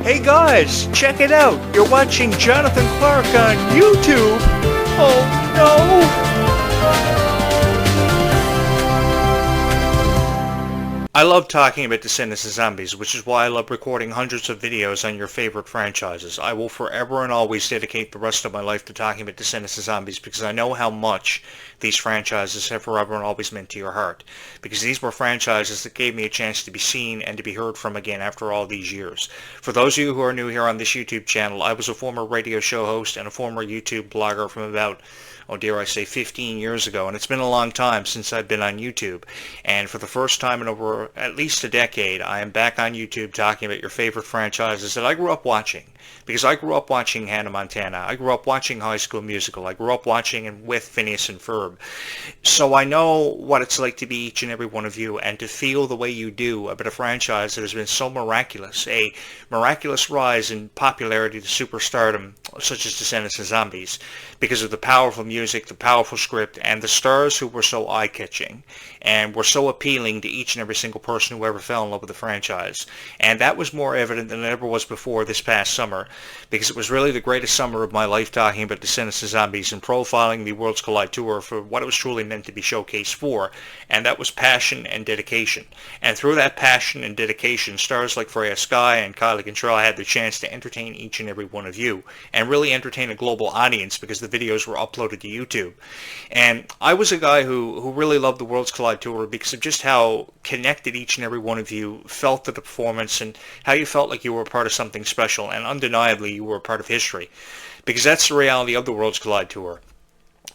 Hey guys, check it out. You're watching Jonathan Clarke on YouTube. Oh no! I love talking about Descendants and Zombies, which is why I love recording hundreds of videos on your favorite franchises. I will forever and always dedicate the rest of my life to talking about Descendants and Zombies because I know how much these franchises have forever and always meant to your heart. Because these were franchises that gave me a chance to be seen and to be heard from again after all these years. For those of you who are new here on this YouTube channel, I was a former radio show host and a former YouTube blogger from about, oh dare I say, 15 years ago, and it's been a long time since I've been on YouTube. And for the first time in over at least a decade, I am back on YouTube talking about your favorite franchises that I grew up watching. Because I grew up watching Hannah Montana, I grew up watching High School Musical, I grew up watching and with Phineas and Ferb. So I know what it's like to be each and every one of you and to feel the way you do about a franchise that has been so miraculous, a miraculous rise in popularity to superstardom, such as Descendants and Zombies, because of the powerful music, the powerful script, and the stars who were so eye-catching and were so appealing to each and every single person who ever fell in love with the franchise. And that was more evident than it ever was before this past summer, because it was really the greatest summer of my life talking about Descendants and Zombies and profiling the Worlds Collide Tour for what it was truly meant to be showcased for, and that was passion and dedication. And through that passion and dedication, stars like Freya Sky and Kylie Contrell had the chance to entertain each and every one of you, and really entertain a global audience because the videos were uploaded to YouTube. And I was a guy who really loved the Worlds Collide Tour because of just how connected each and every one of you felt to the performance and how you felt like you were a part of something special, and undeniably you were a part of history. Because that's the reality of the Worlds Collide Tour.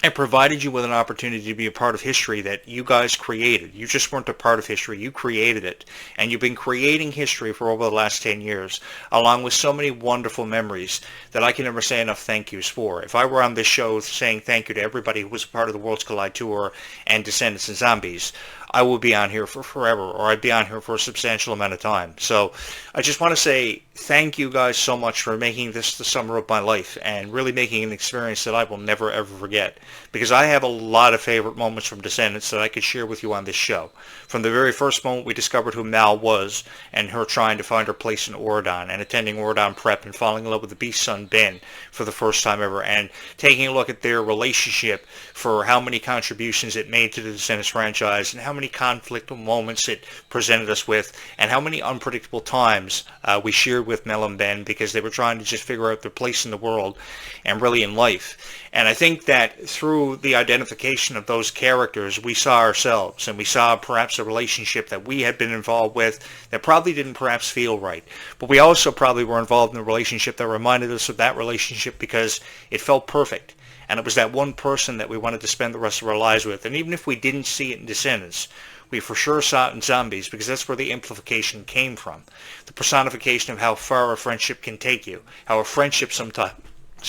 It provided you with an opportunity to be a part of history that you guys created. You just weren't a part of history. You created it. And you've been creating history for over the last 10 years, along with so many wonderful memories that I can never say enough thank yous for. If I were on this show saying thank you to everybody who was a part of the Worlds Collide Tour and Descendants and Zombies, I would be on here for forever, or I'd be on here for a substantial amount of time. So I just want to say thank you guys so much for making this the summer of my life and really making an experience that I will never ever forget. Because I have a lot of favorite moments from Descendants that I could share with you on this show. From the very first moment we discovered who Mal was and her trying to find her place in Oridon and attending Oridon Prep and falling in love with the Beast's son Ben for the first time ever, and taking a look at their relationship for how many contributions it made to the Descendants franchise and how many conflict moments it presented us with and how many unpredictable times we shared with Mel and Ben because they were trying to just figure out their place in the world and really in life. And I think that through the identification of those characters, we saw ourselves, and we saw perhaps a relationship that we had been involved with that probably didn't perhaps feel right. But we also probably were involved in a relationship that reminded us of that relationship because it felt perfect. And it was that one person that we wanted to spend the rest of our lives with. And even if we didn't see it in Descendants, we for sure saw it in Zombies because that's where the amplification came from. The personification of how far a friendship can take you, how a friendship sometimes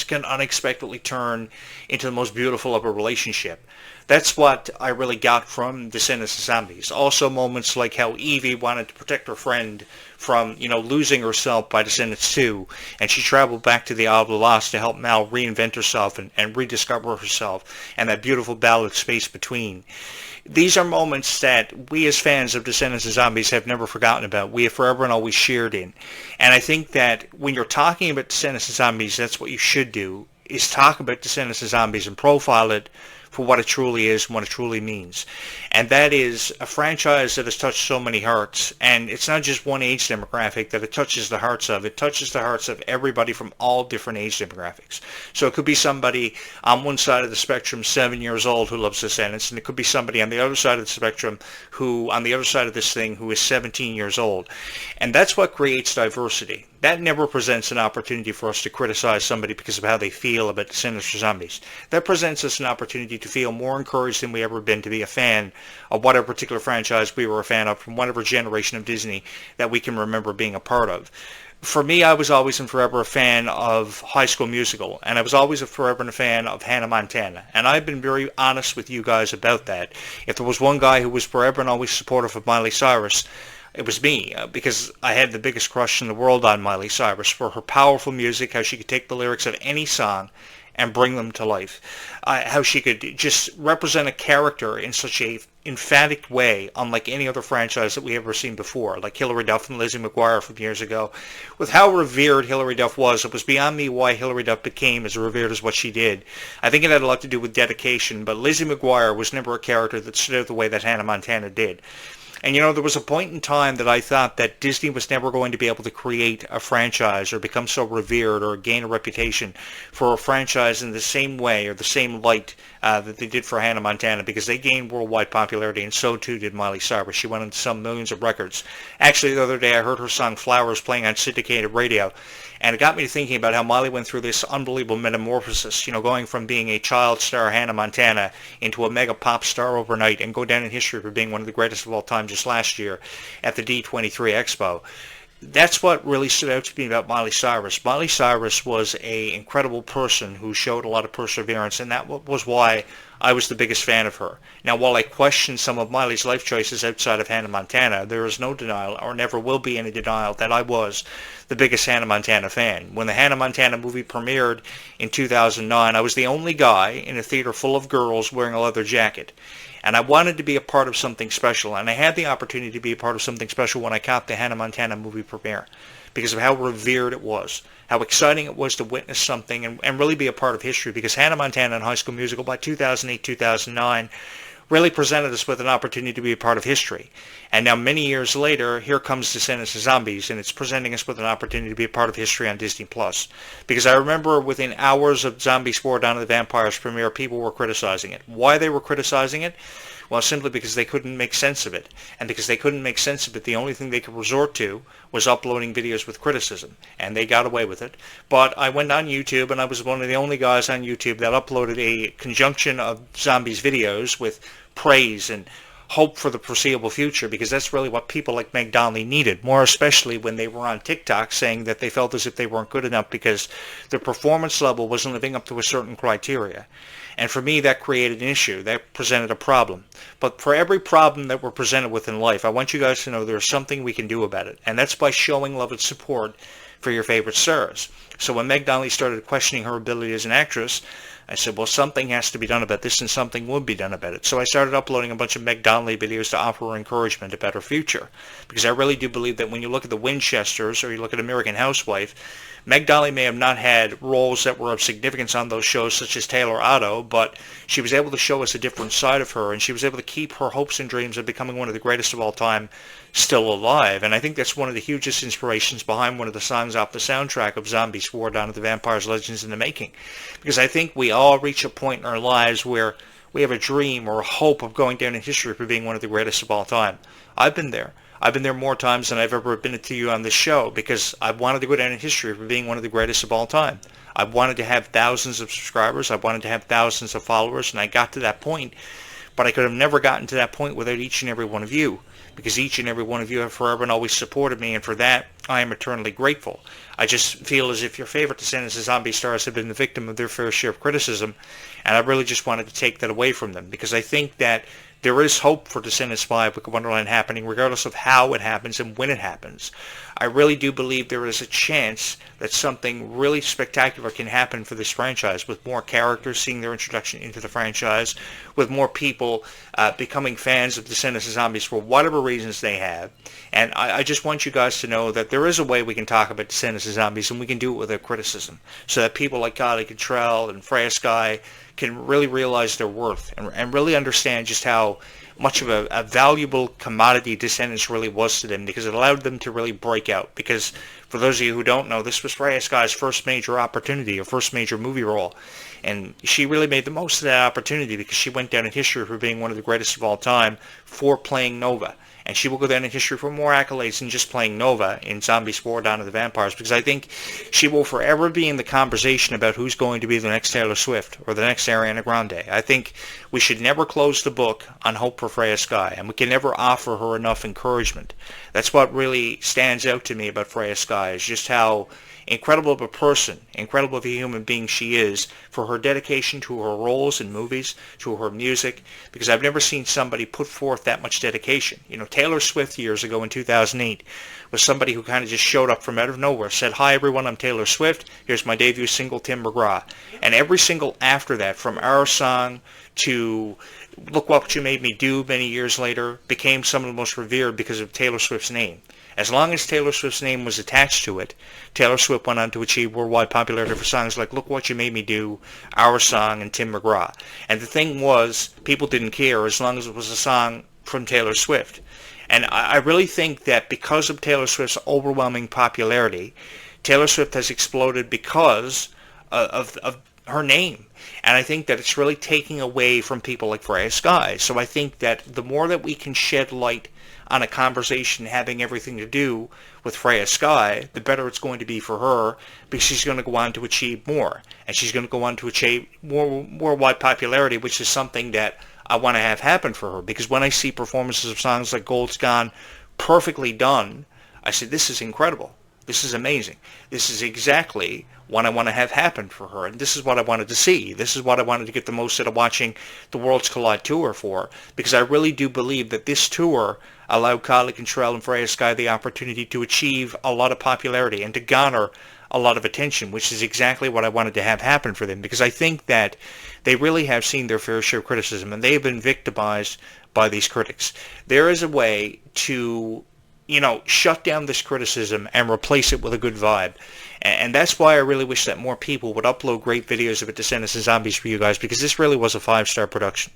can unexpectedly turn into the most beautiful of a relationship. That's what I really got from Descendants and Zombies. Also moments like how Evie wanted to protect her friend from, losing herself by Descendants 2, and she traveled back to the Isle of the Lost to help Mal reinvent herself and rediscover herself, and that beautiful ballad Space Between. These are moments that we as fans of Descendants and Zombies have never forgotten about. We have forever and always shared in. And I think that when you're talking about Descendants and Zombies, that's what you should do, is talk about Descendants and Zombies and profile it for what it truly is and what it truly means. And that is a franchise that has touched so many hearts. And it's not just one age demographic that it touches the hearts of. It touches the hearts of everybody from all different age demographics. So it could be somebody on one side of the spectrum, 7 years old, who loves Descendants, and it could be somebody on the other side of the spectrum who, on the other side of this thing, who is 17 years old. And that's what creates diversity. That never presents an opportunity for us to criticize somebody because of how they feel about Descendants or Zombies. That presents us an opportunity to feel more encouraged than we ever been to be a fan of whatever particular franchise we were a fan of from whatever generation of Disney that we can remember being a part of. For me, I was always and forever a fan of High School Musical, and I was always forever a fan of Hannah Montana. And I've been very honest with you guys about that. If there was one guy who was forever and always supportive of Miley Cyrus, it was me, because I had the biggest crush in the world on Miley Cyrus for her powerful music, how she could take the lyrics of any song and bring them to life. How she could just represent a character in such a emphatic way, unlike any other franchise that we ever seen before, like Hilary Duff and Lizzie McGuire from years ago. With how revered Hilary Duff was, it was beyond me why Hilary Duff became as revered as what she did. I think it had a lot to do with dedication, but Lizzie McGuire was never a character that stood out the way that Hannah Montana did. And there was a point in time that I thought that Disney was never going to be able to create a franchise or become so revered or gain a reputation for a franchise in the same way or the same light that they did for Hannah Montana, because they gained worldwide popularity, and so too did Miley Cyrus. She went on to sell millions of records. Actually, the other day I heard her song Flowers playing on syndicated radio, and it got me thinking about how Miley went through this unbelievable metamorphosis, going from being a child star, Hannah Montana, into a mega pop star overnight, and go down in history for being one of the greatest of all time just last year at the D23 Expo. That's what really stood out to me about Miley Cyrus. Miley Cyrus was an incredible person who showed a lot of perseverance, and that was why I was the biggest fan of her. Now, while I question some of Miley's life choices outside of Hannah Montana, there is no denial, or never will be any denial, that I was the biggest Hannah Montana fan. When the Hannah Montana movie premiered in 2009, I was the only guy in a theater full of girls wearing a leather jacket. And I wanted to be a part of something special, and I had the opportunity to be a part of something special when I caught the Hannah Montana movie premiere, because of how revered it was, how exciting it was to witness something and really be a part of history, because Hannah Montana and High School Musical by 2008, 2009 really presented us with an opportunity to be a part of history. And now many years later, here comes Descendants of Zombies, and it's presenting us with an opportunity to be a part of history on Disney+. Because I remember within hours of Zombies 4: Dawn of the Vampires premiere, people were criticizing it. Why they were criticizing it? Well, simply because they couldn't make sense of it. And because they couldn't make sense of it, the only thing they could resort to was uploading videos with criticism. And they got away with it. But I went on YouTube, and I was one of the only guys on YouTube that uploaded a conjunction of Zombies videos with praise and hope for the foreseeable future, because that's really what people like Meg Donnelly needed, more especially when they were on TikTok saying that they felt as if they weren't good enough because their performance level wasn't living up to a certain criteria. And for me, that created an issue. That presented a problem. But for every problem that we're presented with in life, I want you guys to know there's something we can do about it. And that's by showing love and support for your favorite stars. So when Meg Donnelly started questioning her ability as an actress, I said, well, something has to be done about this, and something would be done about it. So I started uploading a bunch of Meg Donnelly videos to offer her encouragement about her future. Because I really do believe that when you look at the Winchesters or you look at American Housewife, Meg Donnelly may have not had roles that were of significance on those shows, such as Taylor Otto, but she was able to show us a different side of her, and she was able to keep her hopes and dreams of becoming one of the greatest of all time still alive. And I think that's one of the hugest inspirations behind one of the songs off the soundtrack of Zombies 4: Dawn of the Vampires, Legends in the Making. Because I think we all reach a point in our lives where we have a dream or a hope of going down in history for being one of the greatest of all time. I've been there. I've been there more times than I've ever been to you on this show, because I wanted to go down in history for being one of the greatest of all time. I wanted to have thousands of subscribers. I wanted to have thousands of followers, and I got to that point. But I could have never gotten to that point without each and every one of you, because each and every one of you have forever and always supported me, and for that, I am eternally grateful. I just feel as if your favorite Descendants of Zombie stars have been the victim of their fair share of criticism, and I really just wanted to take that away from them, because I think that there is hope for Descendants 5 with Wonderland happening, regardless of how it happens and when it happens. I really do believe there is a chance that something really spectacular can happen for this franchise, with more characters seeing their introduction into the franchise, with more people becoming fans of Descendants of Zombies for whatever reasons they have. And I just want you guys to know that there is a way we can talk about Descendants of Zombies, and we can do it without criticism, so that people like Kylie Cottrell and Freya Sky can really realize their worth and really understand just how much of a valuable commodity Descendants really was to them, because it allowed them to really break out. Because for those of you who don't know, this was Freya Sky's first major opportunity, her first major movie role. And she really made the most of that opportunity, because she went down in history for being one of the greatest of all time for playing Nova. And she will go down in history for more accolades than just playing Nova in Zombies 4: Dawn of the Vampires, because I think she will forever be in the conversation about who's going to be the next Taylor Swift or the next Ariana Grande. I think we should never close the book on hope for Freya Sky, and we can never offer her enough encouragement. That's what really stands out to me about Freya Sky, is just how incredible of a person, incredible of a human being she is, for her dedication to her roles in movies, to her music, because I've never seen somebody put forth that much dedication. You know, Taylor Swift years ago in 2008 was somebody who kind of just showed up from out of nowhere, said, "Hi everyone, I'm Taylor Swift. Here's my debut single, Tim McGraw." And every single after that, from Our Song to Look What You Made Me Do many years later, became some of the most revered because of Taylor Swift's name. As long as Taylor Swift's name was attached to it, Taylor Swift went on to achieve worldwide popularity for songs like Look What You Made Me Do, Our Song, and Tim McGraw. And the thing was, people didn't care as long as it was a song from Taylor Swift. And I really think that because of Taylor Swift's overwhelming popularity, Taylor Swift has exploded because of her name. And I think that it's really taking away from people like Freya Sky. So I think that the more that we can shed light on a conversation having everything to do with Freya Sky, the better it's going to be for her, because she's going to go on to achieve more. And she's going to go on to achieve more worldwide popularity, which is something that I want to have happen for her. Because when I see performances of songs like Gold's Gone perfectly done, I say, this is incredible. This is amazing. This is exactly what I want to have happen for her. And this is what I wanted to see. This is what I wanted to get the most out of watching the Worlds Collide tour for. Because I really do believe that this tour allowed Kylie Cantrell and Freya Sky the opportunity to achieve a lot of popularity and to garner a lot of attention, which is exactly what I wanted to have happen for them. Because I think that they really have seen their fair share of criticism, and they have been victimized by these critics. There is a way to shut down this criticism and replace it with a good vibe. And that's why I really wish that more people would upload great videos of Descendants and Zombies for you guys, because this really was a 5-star production.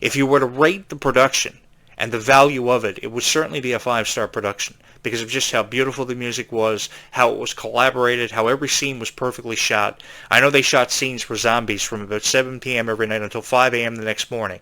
If you were to rate the production and the value of it, it would certainly be a 5-star production because of just how beautiful the music was, how it was collaborated, how every scene was perfectly shot. I know they shot scenes for Zombies from about 7 p.m. every night until 5 a.m. the next morning.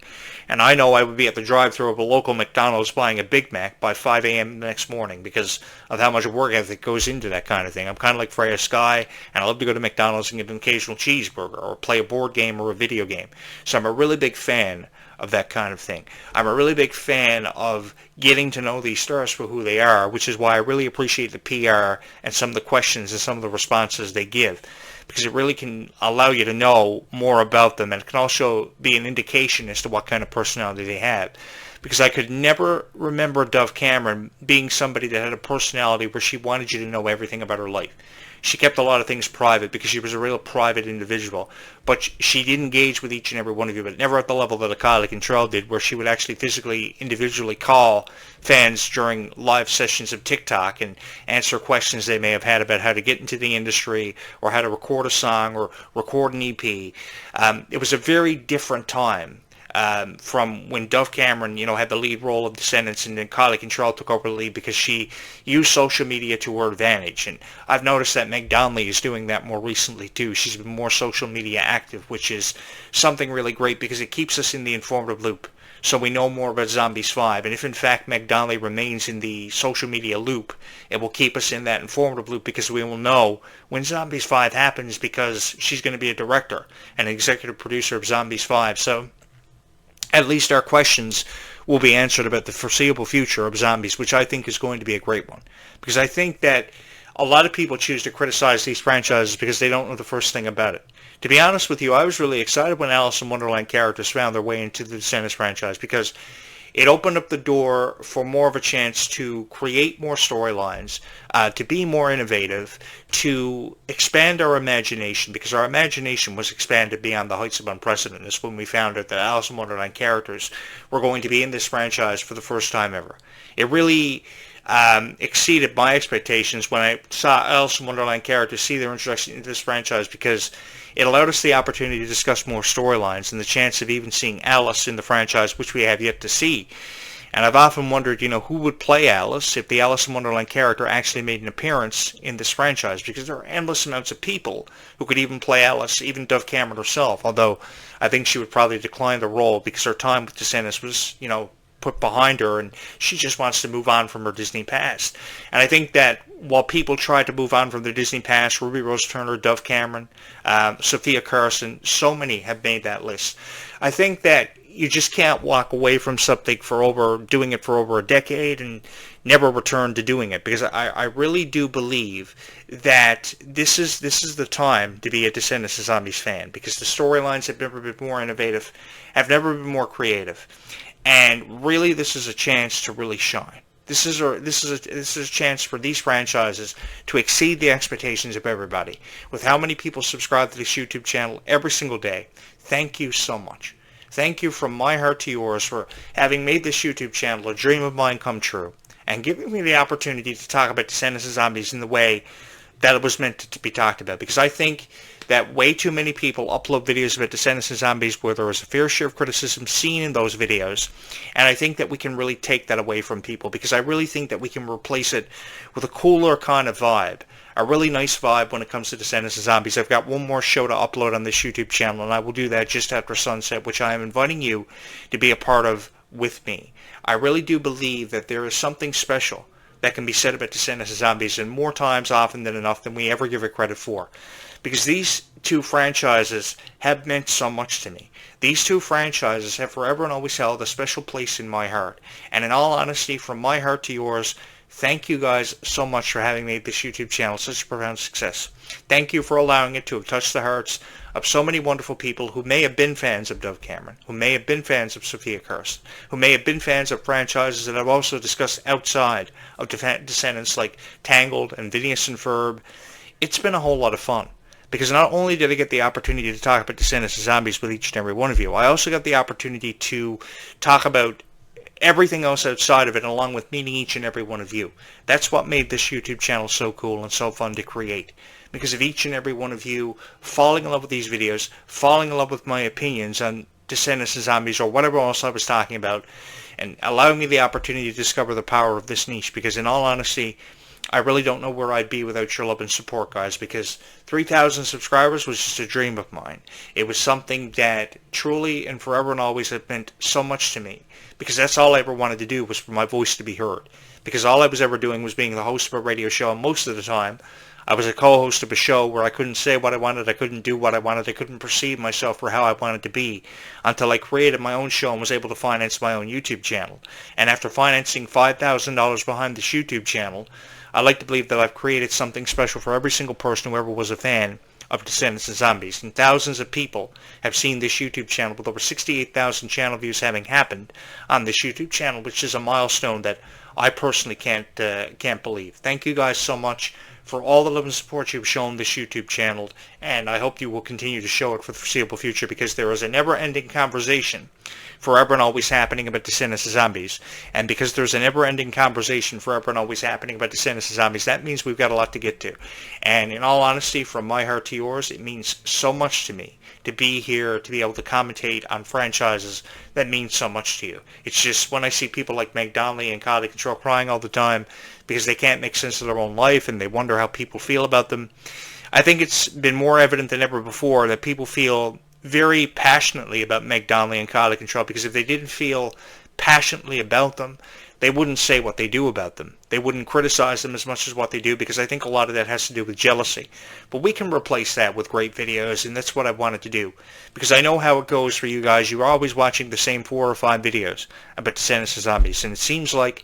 And I know I would be at the drive-thru of a local McDonald's buying a Big Mac by 5 a.m. the next morning because of how much work ethic goes into that kind of thing. I'm kind of like Freya Sky, and I love to go to McDonald's and get an occasional cheeseburger or play a board game or a video game. So I'm a really big fan of that kind of thing. I'm a really big fan of getting to know these stars for who they are, which is why I really appreciate the PR and some of the questions and some of the responses they give, because it really can allow you to know more about them, and it can also be an indication as to what kind of personality they have. Because I could never remember Dove Cameron being somebody that had a personality where she wanted you to know everything about her life. She kept a lot of things private because she was a real private individual. But she did engage with each and every one of you, but never at the level that a Kylie Cantrell did, where she would actually physically, individually call fans during live sessions of TikTok and answer questions they may have had about how to get into the industry or how to record a song or record an EP. It was a very different time. From when Dove Cameron, had the lead role of Descendants, and then Kylie Cantrell took over the lead because she used social media to her advantage. And I've noticed that Meg Donnelly is doing that more recently too. She's been more social media active, which is something really great because it keeps us in the informative loop. So we know more about Zombies 5. And if in fact Meg Donnelly remains in the social media loop, it will keep us in that informative loop because we will know when Zombies 5 happens, because she's going to be a director and executive producer of Zombies 5. So at least our questions will be answered about the foreseeable future of Zombies, which I think is going to be a great one. Because I think that a lot of people choose to criticize these franchises because they don't know the first thing about it. To be honest with you, I was really excited when Alice in Wonderland characters found their way into the Descendants franchise, because it opened up the door for more of a chance to create more storylines, to be more innovative, to expand our imagination, because our imagination was expanded beyond the heights of unprecedentedness when we found out that Alice in Wonderland characters were going to be in this franchise for the first time ever. It really exceeded my expectations when I saw Alice in Wonderland characters see their introduction into this franchise, because it allowed us the opportunity to discuss more storylines and the chance of even seeing Alice in the franchise, which we have yet to see. And I've often wondered, who would play Alice if the Alice in Wonderland character actually made an appearance in this franchise, because there are endless amounts of people who could even play Alice, even Dove Cameron herself, although I think she would probably decline the role because her time with Descendants was, put behind her, and she just wants to move on from her Disney past. And I think that while people try to move on from their Disney past, Ruby Rose Turner, Dove Cameron, Sophia Carson, so many have made that list. I think that you just can't walk away from something doing it for over a decade and never return to doing it, because I really do believe that this is the time to be a Descendants of Zombies fan, because the storylines have never been more innovative, have never been more creative. And really, this is a chance to really shine. This is a chance for these franchises to exceed the expectations of everybody. With how many people subscribe to this YouTube channel every single day, thank you so much. Thank you from my heart to yours for having made this YouTube channel a dream of mine come true, and giving me the opportunity to talk about Descendants of Zombies in the way that it was meant to be talked about. Because I think that way too many people upload videos about Descendants of Zombies where there is a fair share of criticism seen in those videos, and I think that we can really take that away from people, because I really think that we can replace it with a cooler kind of vibe, a really nice vibe when it comes to Descendants of Zombies. I've got one more show to upload on this YouTube channel, and I will do that just after sunset, which I am inviting you to be a part of with me. I really do believe that there is something special that can be said about Descendants of Zombies, and more times often than enough than we ever give it credit for. Because these two franchises have meant so much to me. These two franchises have forever and always held a special place in my heart. And in all honesty, from my heart to yours, thank you guys so much for having made this YouTube channel such a profound success. Thank you for allowing it to have touched the hearts of so many wonderful people who may have been fans of Dove Cameron, who may have been fans of Sophia Kirst, who may have been fans of franchises that I've also discussed outside of Descendants like Tangled and Phineas and Ferb. It's been a whole lot of fun. Because not only did I get the opportunity to talk about Descendants of Zombies with each and every one of you, I also got the opportunity to talk about everything else outside of it, along with meeting each and every one of you. That's what made this YouTube channel so cool and so fun to create. Because of each and every one of you falling in love with these videos, falling in love with my opinions on Descendants of Zombies or whatever else I was talking about, and allowing me the opportunity to discover the power of this niche. Because in all honesty, I really don't know where I'd be without your love and support, guys, because 3,000 subscribers was just a dream of mine. It was something that truly and forever and always had meant so much to me, because that's all I ever wanted to do, was for my voice to be heard. Because all I was ever doing was being the host of a radio show, and most of the time I was a co-host of a show where I couldn't say what I wanted, I couldn't do what I wanted, I couldn't perceive myself for how I wanted to be, until I created my own show and was able to finance my own YouTube channel. And after financing $5,000 behind this YouTube channel, I like to believe that I've created something special for every single person who ever was a fan of Descendants of Zombies. And thousands of people have seen this YouTube channel, with over 68,000 channel views having happened on this YouTube channel, which is a milestone that I personally can't believe. Thank you guys so much for all the love and support you've shown this YouTube channel, and I hope you will continue to show it for the foreseeable future, because there is a never-ending conversation forever and always happening about Descendants of Zombies. And because there's a never-ending conversation forever and always happening about Descendants of Zombies, that means we've got a lot to get to. And in all honesty, from my heart to yours, it means so much to me to be here, to be able to commentate on franchises that mean so much to you. It's just when I see people like Meg Donnelly and Kylie Control crying all the time because they can't make sense of their own life and they wonder how people feel about them, I think it's been more evident than ever before that people feel very passionately about Meg Donnelly and Kylie Control, because if they didn't feel passionately about them, they wouldn't say what they do about them. They wouldn't criticize them as much as what they do, because I think a lot of that has to do with jealousy. But we can replace that with great videos, and that's what I wanted to do. Because I know how it goes for you guys. You're always watching the same 4 or 5 videos about Descendants of Zombies, and it seems like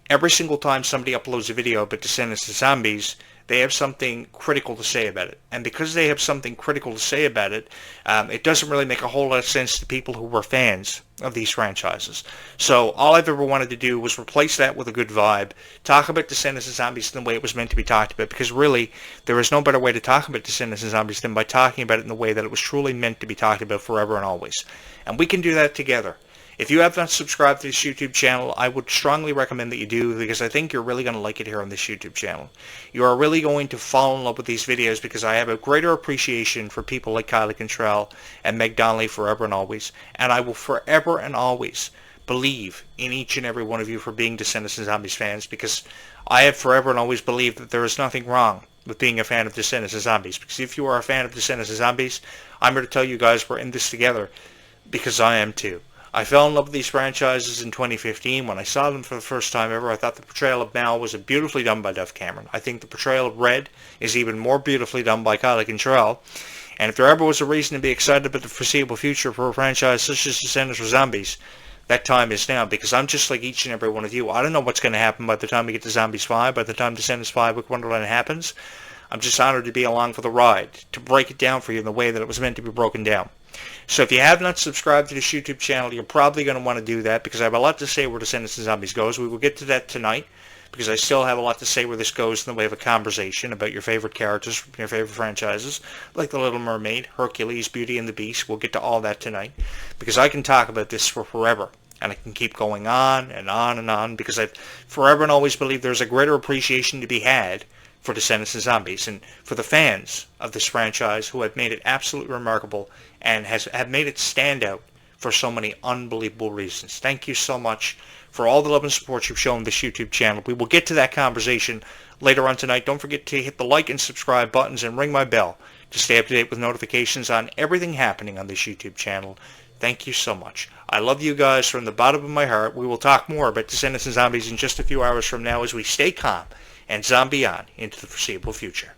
every single time somebody uploads a video about Descendants of Zombies, they have something critical to say about it. And because they have something critical to say about it, it doesn't really make a whole lot of sense to people who were fans of these franchises. So all I've ever wanted to do was replace that with a good vibe, talk about Descendants of Zombies in the way it was meant to be talked about, because really, there is no better way to talk about Descendants of Zombies than by talking about it in the way that it was truly meant to be talked about forever and always. And we can do that together. If you have not subscribed to this YouTube channel, I would strongly recommend that you do, because I think you're really going to like it here on this YouTube channel. You are really going to fall in love with these videos, because I have a greater appreciation for people like Kylie Contrell and Meg Donnelly forever and always. And I will forever and always believe in each and every one of you for being Descendants of Zombies fans, because I have forever and always believed that there is nothing wrong with being a fan of Descendants of Zombies. Because if you are a fan of Descendants of Zombies, I'm here to tell you guys we're in this together, because I am too. I fell in love with these franchises in 2015. When I saw them for the first time ever, I thought the portrayal of Mal was beautifully done by Dove Cameron. I think the portrayal of Red is even more beautifully done by Kylie Contrell. And if there ever was a reason to be excited about the foreseeable future for a franchise such as Descendants of Zombies, that time is now, because I'm just like each and every one of you. I don't know what's going to happen by the time we get to Zombies 5, by the time Descendants 5 with Wonderland happens. I'm just honored to be along for the ride, to break it down for you in the way that it was meant to be broken down. So if you have not subscribed to this YouTube channel, you're probably going to want to do that because I have a lot to say where Descendants and Zombies goes. We will get to that tonight because I still have a lot to say where this goes in the way of a conversation about your favorite characters from your favorite franchises, like The Little Mermaid, Hercules, Beauty and the Beast. We'll get to all that tonight because I can talk about this for forever. And I can keep going on and on and on because I've forever and always believed there's a greater appreciation to be had for Descendants and Zombies and for the fans of this franchise who have made it absolutely remarkable and have made it stand out for so many unbelievable reasons. Thank you so much for all the love and support you've shown this YouTube channel. We will get to that conversation later on tonight. Don't forget to hit the like and subscribe buttons and ring my bell to stay up to date with notifications on everything happening on this YouTube channel. Thank you so much. I love you guys from the bottom of my heart. We will talk more about Descendants and Zombies in just a few hours from now as we stay calm and zombie on into the foreseeable future.